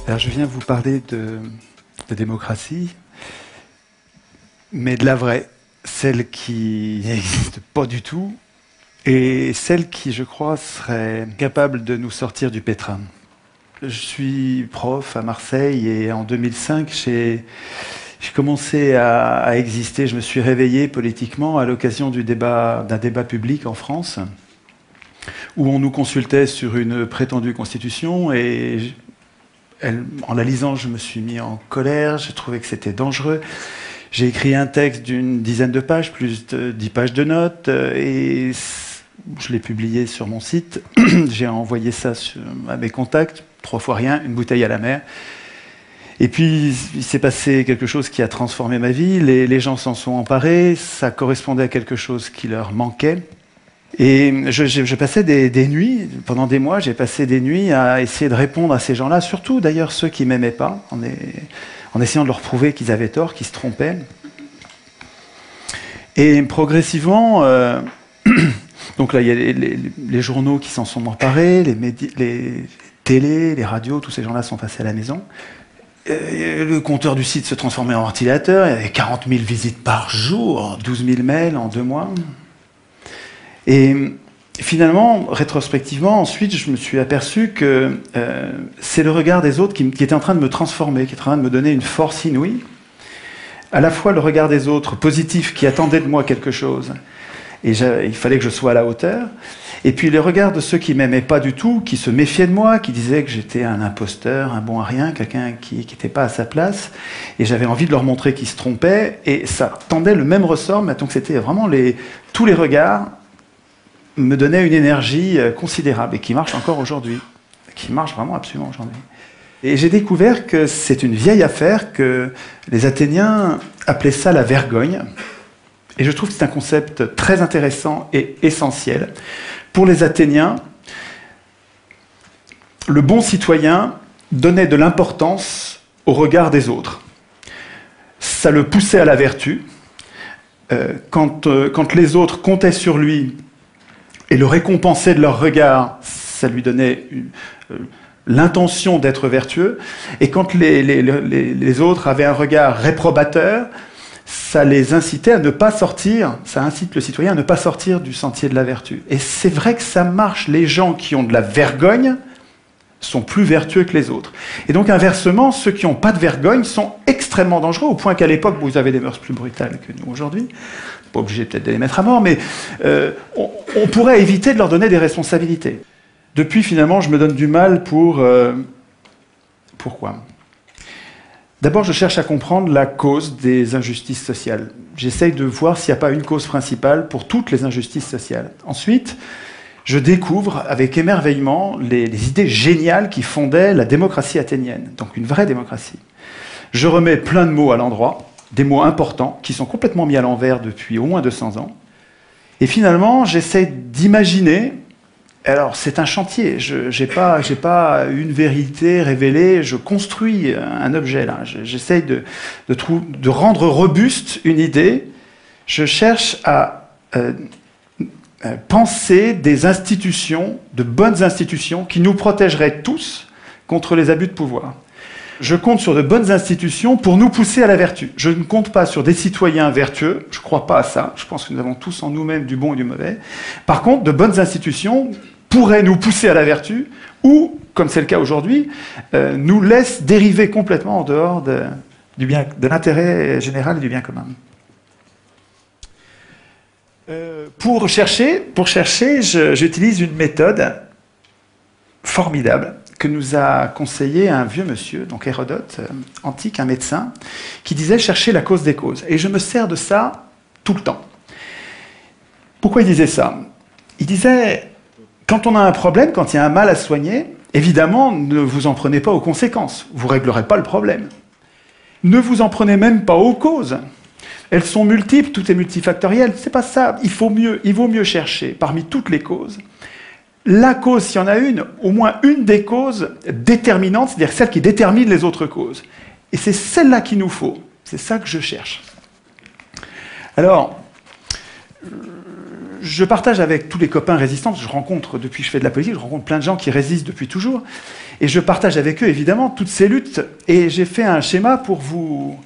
Alors, je viens vous parler de démocratie, mais de la vraie, celle qui n'existe pas du tout, et celle qui, je crois, serait capable de nous sortir du pétrin. Je suis prof à Marseille et en 2005, j'ai commencé à exister. Je me suis réveillé politiquement à l'occasion d'un débat public en France, où on nous consultait sur une prétendue constitution et en la lisant, je me suis mis en colère, j'ai trouvé que c'était dangereux. J'ai écrit un texte d'une dizaine de pages, plus de 10 pages de notes, et je l'ai publié sur mon site. J'ai envoyé ça à mes contacts, 3 fois rien, une bouteille à la mer. Et puis, il s'est passé quelque chose qui a transformé ma vie. Les gens s'en sont emparés, ça correspondait à quelque chose qui leur manquait. Et je passais des nuits, pendant des mois, j'ai passé des nuits à essayer de répondre à ces gens-là, surtout d'ailleurs ceux qui ne m'aimaient pas, en essayant de leur prouver qu'ils avaient tort, qu'ils se trompaient. Et progressivement, donc là, il y a les journaux qui s'en sont emparés, les télés, les radios, tous ces gens-là sont passés à la maison. Le compteur du site se transformait en ventilateur, il y avait 40 000 visites par jour, 12 000 mails en 2 mois. Et finalement, rétrospectivement, ensuite, je me suis aperçu que c'est le regard des autres qui était en train de me transformer, qui était en train de me donner une force inouïe. À la fois le regard des autres, positif, qui attendaient de moi quelque chose, et il fallait que je sois à la hauteur. Et puis les regards de ceux qui ne m'aimaient pas du tout, qui se méfiaient de moi, qui disaient que j'étais un imposteur, un bon à rien, quelqu'un qui n'était pas à sa place. Et j'avais envie de leur montrer qu'ils se trompaient. Et ça tendait le même ressort, mais donc c'était vraiment tous les regards me donnait une énergie considérable et qui marche encore aujourd'hui, qui marche vraiment absolument aujourd'hui. Et j'ai découvert que c'est une vieille affaire, que les Athéniens appelaient ça la vergogne. Et je trouve que c'est un concept très intéressant et essentiel. Pour les Athéniens, le bon citoyen donnait de l'importance au regard des autres. Ça le poussait à la vertu. Quand les autres comptaient sur lui, et le récompenser de leur regard, ça lui donnait l'intention d'être vertueux. Et quand les autres avaient un regard réprobateur, ça les incitait à ne pas sortir, ça incite le citoyen à ne pas sortir du sentier de la vertu. Et c'est vrai que ça marche. Les gens qui ont de la vergogne sont plus vertueux que les autres. Et donc inversement, ceux qui n'ont pas de vergogne sont extrêmement dangereux, au point qu'à l'époque, vous avez des mœurs plus brutales que nous aujourd'hui. Pas obligé peut-être de les mettre à mort, mais on pourrait éviter de leur donner des responsabilités. Depuis, finalement, je me donne du mal pour... Pourquoi ? D'abord, je cherche à comprendre la cause des injustices sociales. J'essaye de voir s'il n'y a pas une cause principale pour toutes les injustices sociales. Ensuite, je découvre avec émerveillement les idées géniales qui fondaient la démocratie athénienne, donc une vraie démocratie. Je remets plein de mots à l'endroit, des mots importants qui sont complètement mis à l'envers depuis au moins 200 ans. Et finalement, j'essaie d'imaginer... Alors, c'est un chantier. Je n'ai pas une vérité révélée. Je construis un objet, là. J'essaie de rendre robuste une idée. Je cherche à penser des institutions, de bonnes institutions, qui nous protégeraient tous contre les abus de pouvoir. Je compte sur de bonnes institutions pour nous pousser à la vertu. Je ne compte pas sur des citoyens vertueux, je ne crois pas à ça. Je pense que nous avons tous en nous-mêmes du bon et du mauvais. Par contre, de bonnes institutions pourraient nous pousser à la vertu, ou, comme c'est le cas aujourd'hui, nous laissent dériver complètement en dehors de l'intérêt général et du bien commun. Pour chercher, j'utilise une méthode formidable que nous a conseillé un vieux monsieur, donc Hérodote, antique, un médecin, qui disait « chercher la cause des causes ». Et je me sers de ça tout le temps. Pourquoi il disait ça ? Il disait « quand on a un problème, quand il y a un mal à soigner, évidemment, ne vous en prenez pas aux conséquences. Vous ne réglerez pas le problème. Ne vous en prenez même pas aux causes. Elles sont multiples, tout est multifactoriel. C'est pas ça. Il vaut mieux chercher parmi toutes les causes la cause, s'il y en a une, au moins une des causes déterminantes, c'est-à-dire celle qui détermine les autres causes. Et c'est celle-là qu'il nous faut. C'est ça que je cherche. Alors, je partage avec tous les copains résistants, parce que je rencontre, depuis que je fais de la politique, je rencontre plein de gens qui résistent depuis toujours, et je partage avec eux, évidemment, toutes ces luttes, et j'ai fait un schéma pour vous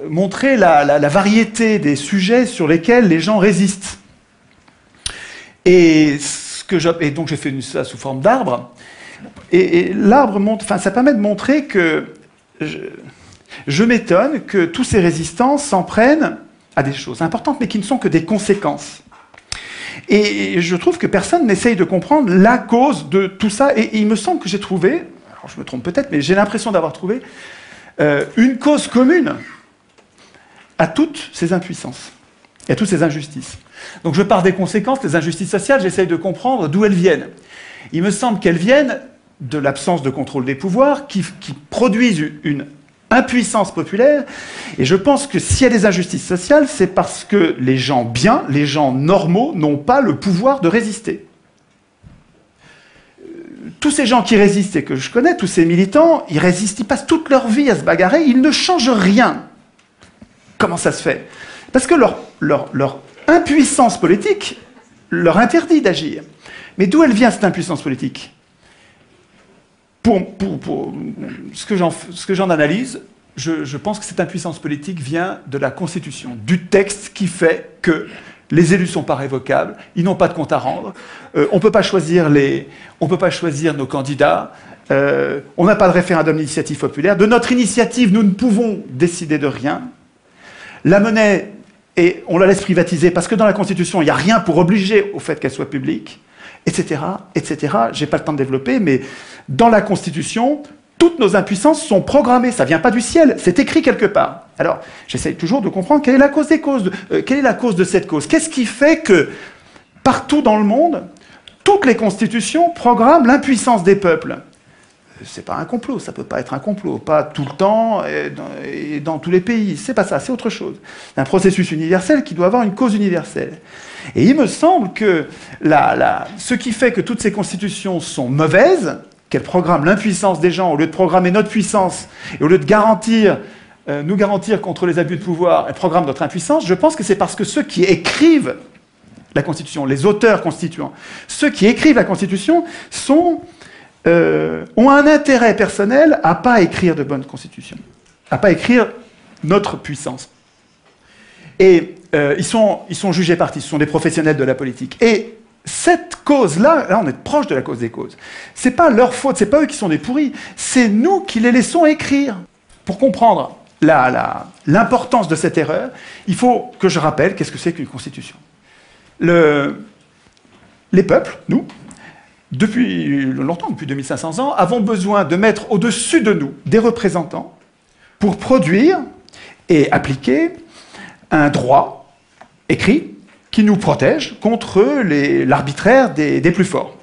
montrer la variété des sujets sur lesquels les gens résistent. Et donc j'ai fait ça sous forme d'arbre, et l'arbre montre, enfin, ça permet de montrer que je m'étonne que tous ces résistants s'en prennent à des choses importantes, mais qui ne sont que des conséquences. Et je trouve que personne n'essaye de comprendre la cause de tout ça. Et il me semble que j'ai trouvé, alors je me trompe peut-être, mais j'ai l'impression d'avoir trouvé une cause commune à toutes ces impuissances et à toutes ces injustices. Donc je pars des conséquences, des injustices sociales, j'essaye de comprendre d'où elles viennent. Il me semble qu'elles viennent de l'absence de contrôle des pouvoirs qui produisent une impuissance populaire, et je pense que s'il y a des injustices sociales, c'est parce que les gens bien, les gens normaux, n'ont pas le pouvoir de résister. Tous ces gens qui résistent et que je connais, tous ces militants, ils résistent, ils passent toute leur vie à se bagarrer, ils ne changent rien. Comment ça se fait? Parce que leur impuissance politique leur interdit d'agir. Mais d'où elle vient, cette impuissance politique? Pour ce que j'en analyse, je pense que cette impuissance politique vient de la Constitution, du texte qui fait que les élus ne sont pas révocables, ils n'ont pas de compte à rendre, on ne peut pas choisir nos candidats, on n'a pas de référendum d'initiative populaire. De notre initiative, nous ne pouvons décider de rien. La monnaie, on la laisse privatiser parce que dans la Constitution, il n'y a rien pour obliger au fait qu'elle soit publique, etc., etc. Je n'ai pas le temps de développer, mais dans la Constitution, toutes nos impuissances sont programmées. Ça ne vient pas du ciel, c'est écrit quelque part. Alors, j'essaye toujours de comprendre quelle est la cause des causes, quelle est la cause de cette cause. Qu'est-ce qui fait que, partout dans le monde, toutes les constitutions programment l'impuissance des peuples? C'est pas un complot, ça peut pas être un complot, pas tout le temps et dans tous les pays. C'est pas ça, c'est autre chose. C'est un processus universel qui doit avoir une cause universelle. Et il me semble que ce qui fait que toutes ces constitutions sont mauvaises, qu'elles programment l'impuissance des gens, au lieu de programmer notre puissance, et au lieu de nous garantir contre les abus de pouvoir, elles programment notre impuissance, je pense que c'est parce que ceux qui écrivent la Constitution, les auteurs constituants, ceux qui écrivent la Constitution ont un intérêt personnel à ne pas écrire de bonnes constitutions, à ne pas écrire notre puissance. Et ils sont jugés partis, ce sont des professionnels de la politique. Et cette cause-là, là on est proche de la cause des causes, c'est pas leur faute, c'est pas eux qui sont des pourris, c'est nous qui les laissons écrire. Pour comprendre l'importance de cette erreur, il faut que je rappelle qu'est-ce que c'est qu'une constitution. Les peuples, nous, depuis longtemps, depuis 2500 ans, avons besoin de mettre au-dessus de nous des représentants pour produire et appliquer un droit écrit qui nous protège contre l'arbitraire des plus forts.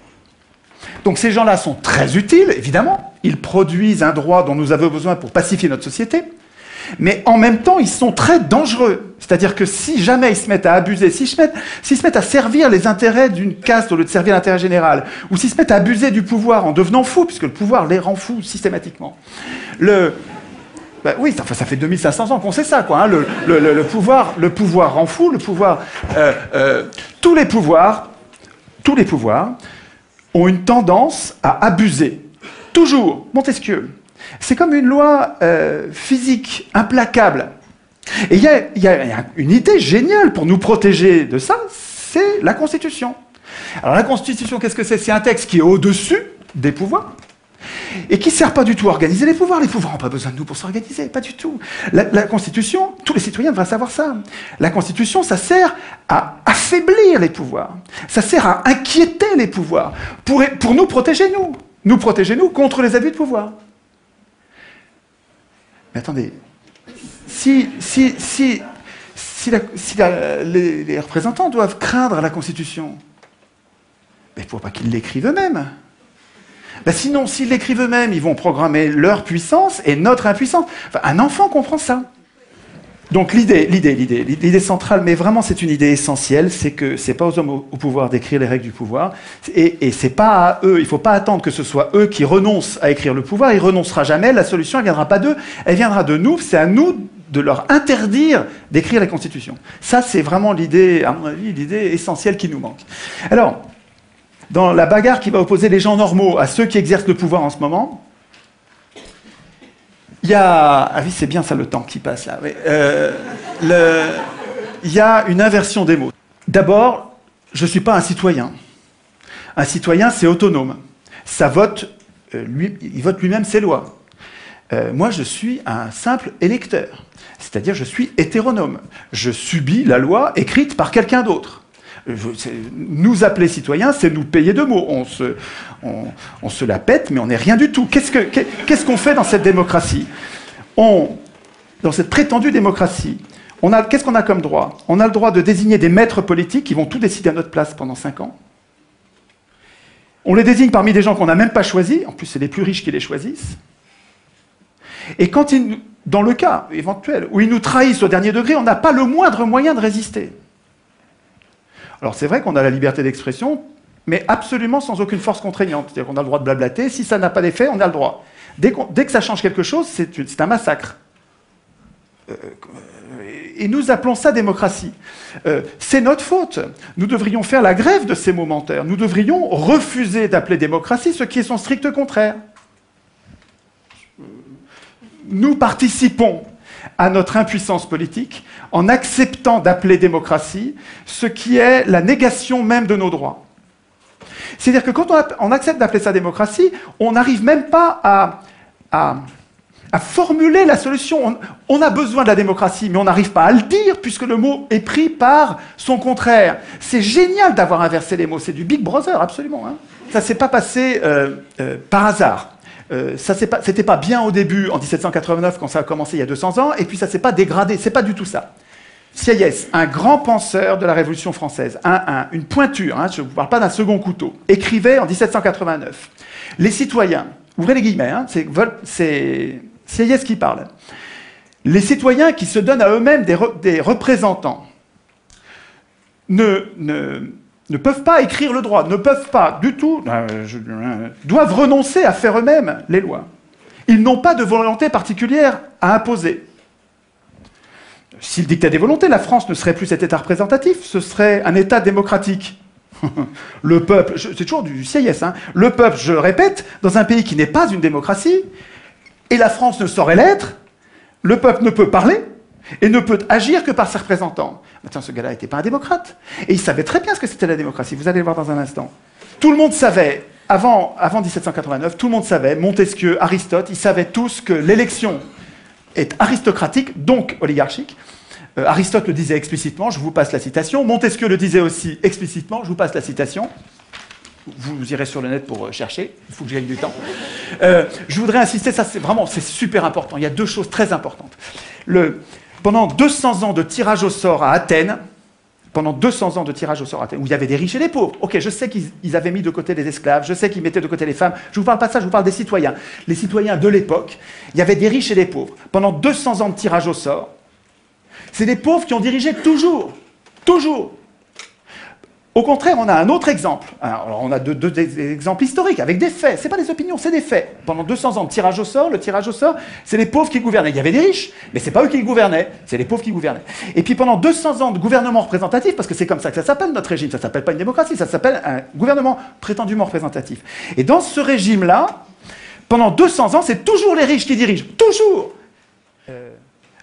Donc ces gens-là sont très utiles, évidemment. Ils produisent un droit dont nous avons besoin pour pacifier notre société. Mais en même temps, ils sont très dangereux. C'est-à-dire que si jamais ils se mettent à abuser, s'ils se mettent à servir les intérêts d'une caste au lieu de servir l'intérêt général, ou s'ils se mettent à abuser du pouvoir en devenant fous, puisque le pouvoir les rend fous systématiquement. Oui, ça fait 2500 ans qu'on sait ça, quoi. Hein. Le pouvoir rend fou, tous les pouvoirs ont une tendance à abuser. Toujours. Montesquieu. C'est comme une loi physique implacable. Et il y a une idée géniale pour nous protéger de ça, c'est la Constitution. Alors la Constitution, qu'est-ce que c'est? C'est un texte qui est au-dessus des pouvoirs et qui ne sert pas du tout à organiser les pouvoirs. Les pouvoirs n'ont pas besoin de nous pour s'organiser, pas du tout. La Constitution, tous les citoyens devraient savoir ça. La Constitution, ça sert à affaiblir les pouvoirs. Ça sert à inquiéter les pouvoirs pour nous protéger, nous. Nous protéger, nous, contre les abus de pouvoir. Mais attendez, si les représentants doivent craindre la Constitution, il ne faut pas qu'ils l'écrivent eux-mêmes. Sinon, s'ils l'écrivent eux-mêmes, ils vont programmer leur puissance et notre impuissance. Enfin, un enfant comprend ça. Donc l'idée centrale, mais vraiment c'est une idée essentielle, c'est que c'est pas aux hommes au pouvoir d'écrire les règles du pouvoir, et c'est pas à eux, il faut pas attendre que ce soit eux qui renoncent à écrire le pouvoir, il renoncera jamais, la solution elle viendra pas d'eux, elle viendra de nous, c'est à nous de leur interdire d'écrire la Constitution. Ça, c'est vraiment l'idée, à mon avis, l'idée essentielle qui nous manque. Alors, dans la bagarre qui va opposer les gens normaux à ceux qui exercent le pouvoir en ce moment, il y a... Ah oui, c'est bien ça le temps qui passe là. Oui. Il y a une inversion des mots. D'abord, je ne suis pas un citoyen. Un citoyen, c'est autonome. Ça vote, il vote lui-même ses lois. Moi, je suis un simple électeur. C'est-à-dire, je suis hétéronome. Je subis la loi écrite par quelqu'un d'autre. Nous appeler citoyens, c'est nous payer de mots. On se la pète, mais on n'est rien du tout. Qu'est-ce qu'on fait dans cette démocratie? Dans cette prétendue démocratie, qu'est-ce qu'on a comme droit? On a le droit de désigner des maîtres politiques qui vont tout décider à notre place pendant 5 ans. On les désigne parmi des gens qu'on n'a même pas choisis. En plus, c'est les plus riches qui les choisissent. Et dans le cas éventuel où ils nous trahissent au dernier degré, on n'a pas le moindre moyen de résister. Alors c'est vrai qu'on a la liberté d'expression, mais absolument sans aucune force contraignante. C'est-à-dire qu'on a le droit de blablater, si ça n'a pas d'effet, on a le droit. Dès que ça change quelque chose, c'est un massacre. Et nous appelons ça démocratie. C'est notre faute. Nous devrions faire la grève de ces momentaires. Nous devrions refuser d'appeler démocratie ce qui est son strict contraire. Nous participons à notre impuissance politique en acceptant d'appeler démocratie ce qui est la négation même de nos droits. C'est-à-dire que quand on accepte d'appeler ça démocratie, on n'arrive même pas à formuler la solution. On a besoin de la démocratie, mais on n'arrive pas à le dire puisque le mot est pris par son contraire. C'est génial d'avoir inversé les mots. C'est du Big Brother, absolument. Hein. Ça ne s'est pas passé par hasard. C'était pas bien au début, en 1789, quand ça a commencé il y a 200 ans, et puis ça s'est pas dégradé. C'est pas du tout ça. Sieyès, un grand penseur de la Révolution française, une pointure, hein, je ne vous parle pas d'un second couteau, écrivait en 1789 « Les citoyens, ouvrez les guillemets, hein, c'est Sieyès qui parle, les citoyens qui se donnent à eux-mêmes des représentants ne peuvent pas écrire le droit, ne peuvent pas du tout, doivent renoncer à faire eux-mêmes les lois. Ils n'ont pas de volonté particulière à imposer. S'ils dictaient des volontés, la France ne serait plus cet État représentatif, ce serait un État démocratique. Le peuple, c'est toujours du Sieyès, hein, le peuple, je le répète, dans un pays qui n'est pas une démocratie, et la France ne saurait l'être, le peuple ne peut parler, et ne peut agir que par ses représentants. Attends, ce gars-là n'était pas un démocrate. Et il savait très bien ce que c'était la démocratie. Vous allez le voir dans un instant. Tout le monde savait, avant 1789, tout le monde savait, Montesquieu, Aristote, ils savaient tous que l'élection est aristocratique, donc oligarchique. Aristote le disait explicitement, je vous passe la citation. Montesquieu le disait aussi explicitement, je vous passe la citation. Vous irez sur le net pour chercher, il faut que j'aille du temps. Je voudrais insister, ça c'est super important. Il y a 2 choses très importantes. Pendant 200 ans de tirage au sort à Athènes, où il y avait des riches et des pauvres. Ok, je sais qu'ils avaient mis de côté les esclaves, je sais qu'ils mettaient de côté les femmes. Je ne vous parle pas de ça, je vous parle des citoyens. Les citoyens de l'époque, il y avait des riches et des pauvres. Pendant 200 ans de tirage au sort, c'est des pauvres qui ont dirigé toujours. Toujours. Au contraire, on a un autre exemple. Alors, on a deux exemples historiques, avec des faits. Ce n'est pas des opinions, c'est des faits. Pendant 200 ans de tirage au sort, le tirage au sort, c'est les pauvres qui gouvernaient. Il y avait des riches, mais ce n'est pas eux qui gouvernaient, c'est les pauvres qui gouvernaient. Et puis pendant 200 ans de gouvernement représentatif, parce que c'est comme ça que ça s'appelle notre régime, ça ne s'appelle pas une démocratie, ça s'appelle un gouvernement prétendument représentatif. Et dans ce régime-là, pendant 200 ans, c'est toujours les riches qui dirigent. Toujours.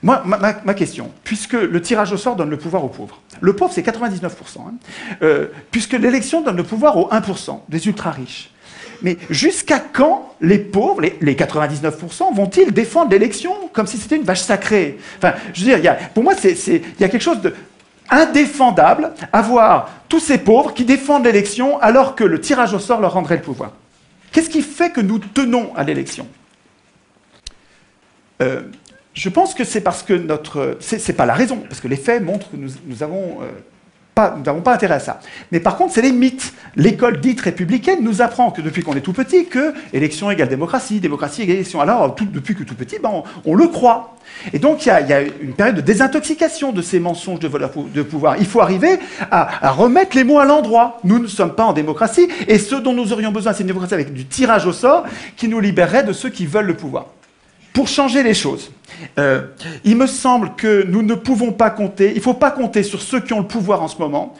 Moi, ma question, puisque le tirage au sort donne le pouvoir aux pauvres, le pauvre c'est 99%, hein, puisque l'élection donne le pouvoir aux 1%, des ultra-riches, mais jusqu'à quand les pauvres, les 99%, vont-ils défendre l'élection comme si c'était une vache sacrée? Enfin, je veux dire, pour moi, il y a quelque chose d'indéfendable à voir tous ces pauvres qui défendent l'élection alors que le tirage au sort leur rendrait le pouvoir. Qu'est-ce qui fait que nous tenons à l'élection? Je pense que c'est parce que c'est pas la raison, parce que les faits montrent que nous n'avons pas intérêt à ça. Mais par contre, c'est les mythes. L'école dite républicaine nous apprend que depuis qu'on est tout petit, que élection égale démocratie, démocratie égale élection. Alors, depuis que tout petit, on le croit. Et donc, il y a une période de désintoxication de ces mensonges de pouvoir. Il faut arriver à remettre les mots à l'endroit. Nous ne sommes pas en démocratie, et ce dont nous aurions besoin, c'est une démocratie avec du tirage au sort qui nous libérerait de ceux qui veulent le pouvoir. pour changer les choses, il me semble que nous ne pouvons pas compter, il ne faut pas compter sur ceux qui ont le pouvoir en ce moment.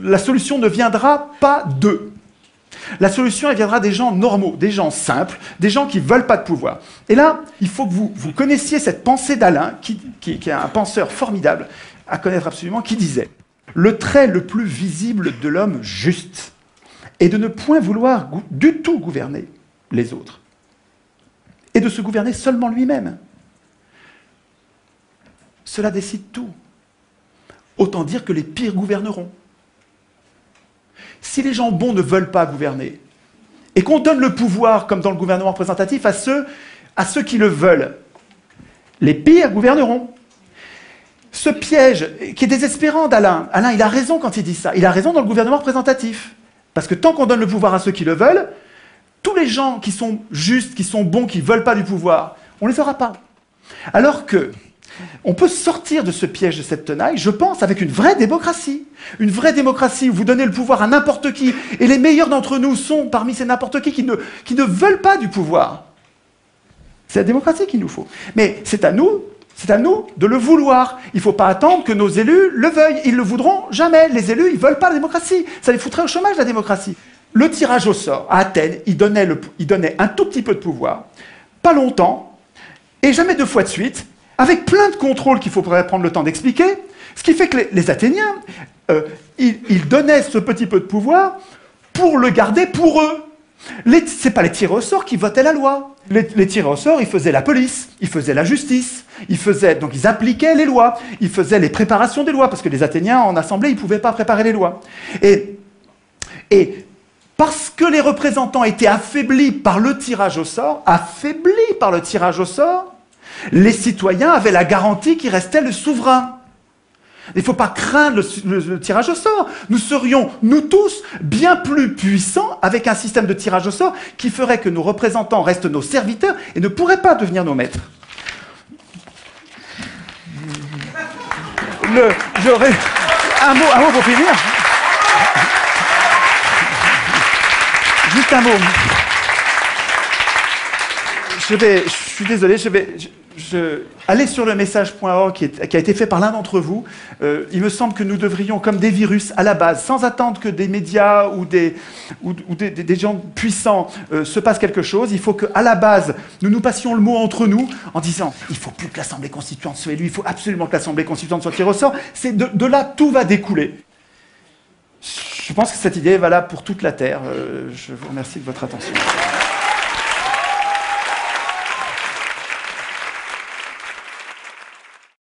La solution ne viendra pas d'eux. La solution, elle viendra des gens normaux, des gens simples, des gens qui ne veulent pas de pouvoir. Et là, il faut que vous connaissiez cette pensée d'Alain, qui est un penseur formidable, à connaître absolument, qui disait « Le trait le plus visible de l'homme juste est de ne point vouloir du tout gouverner les autres, et de se gouverner seulement lui-même. Cela décide tout. Autant dire que les pires gouverneront. Si les gens bons ne veulent pas gouverner, et qu'on donne le pouvoir, comme dans le gouvernement représentatif, à ceux qui le veulent, les pires gouverneront. Ce piège, qui est désespérant d'Alain, Alain, il a raison quand il dit ça, il a raison dans le gouvernement représentatif. Parce que tant qu'on donne le pouvoir à ceux qui le veulent, tous les gens qui sont justes, qui sont bons, qui ne veulent pas du pouvoir, on ne les aura pas. Alors que on peut sortir de ce piège de cette tenaille, je pense, avec une vraie démocratie. Une vraie démocratie où vous donnez le pouvoir à n'importe qui, et les meilleurs d'entre nous sont parmi ces n'importe qui ne veulent pas du pouvoir. C'est la démocratie qu'il nous faut. Mais c'est à nous de le vouloir. Il ne faut pas attendre que nos élus le veuillent. Ils ne le voudront jamais. Les élus, ils ne veulent pas la démocratie. Ça les foutrait au chômage, la démocratie. Le tirage au sort, à Athènes, il donnait un tout petit peu de pouvoir, pas longtemps, et jamais 2 fois de suite, avec plein de contrôles qu'il faudrait prendre le temps d'expliquer, ce qui fait que les Athéniens, ils donnaient ce petit peu de pouvoir pour le garder pour eux. Ce n'est pas les tirés au sort qui votaient la loi. Les tirés au sort, ils faisaient la police, ils faisaient la justice, donc ils appliquaient les lois, ils faisaient les préparations des lois, parce que les Athéniens, en assemblée, ils ne pouvaient pas préparer les lois. Et parce que les représentants étaient affaiblis par le tirage au sort, les citoyens avaient la garantie qu'il restait le souverain. Il ne faut pas craindre le tirage au sort. Nous serions, nous tous, bien plus puissants avec un système de tirage au sort qui ferait que nos représentants restent nos serviteurs et ne pourraient pas devenir nos maîtres. Un mot pour finir. Juste un mot. Je suis désolé, allez sur le message.org qui a été fait par l'un d'entre vous. Il me semble que nous devrions, comme des virus, à la base, sans attendre que des médias ou des gens puissants se passent quelque chose, il faut qu'à la base, nous passions le mot entre nous en disant « il ne faut plus que l'Assemblée constituante soit élue, il faut absolument que l'Assemblée constituante soit tirée au sort ». De là, tout va découler. Je pense que cette idée est valable pour toute la Terre. Je vous remercie de votre attention.